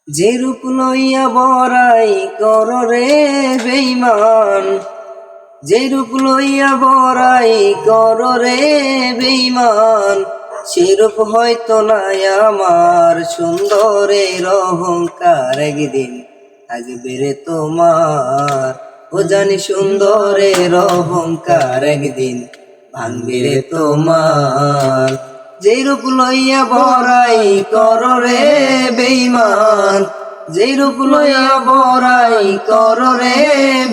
যে রূপ লইয়া বড়াই কর রে বেঈমান, যে রূপ লইয়া বড়াই কর রে বেঈমান, সে রূপ হয়তো নাই আমার। সুন্দরের অহংকার একদিন থাকবে রে তোমার। ও জানি সুন্দরের অহংকার একদিন ভাঙবে রে তোমার। যে রূপ লইয়া বড়াই কর রে বেঈমান, যে রূপ লইয়া বড়াই কর রে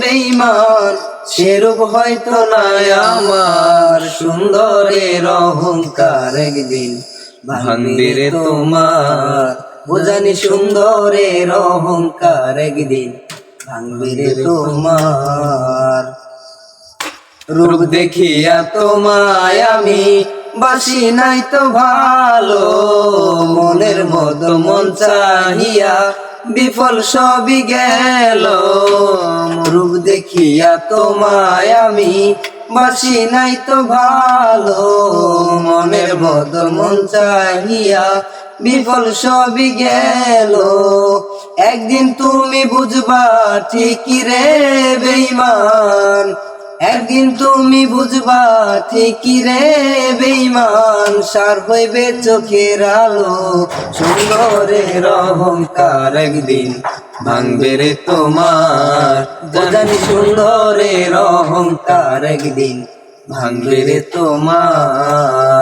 বেঈমান, সেরূপ হয়তো নাই আমার। সুন্দরের অহংকার একদিন ভাঙবে রে তোমার। ও জানি সুন্দরের অহংকার একদিন ভাঙবে রে তোমার। রূপ দেখিয়া তোমায় আমি বাসি নাই তো ভালো, মনের মতো মন চাহিয়া বিফল সবই গেল। রূপ দেখিয়া তোমায় আমি বাসি নাই তো ভালো, মনের মতো মন চাহিয়া বিফল সবই গেল। একদিন তুমি বুঝবা ঠিকই রে বেঈমান, একদিন তুমি বুঝবা ঠিকই রে বেঈমান। সার হইবে চোখের আলো, সুন্দরের অহংকার একদিন ভাঙবে রে তোমার। জানি সুন্দরের অহংকার একদিন ভাঙবে রে তোমার।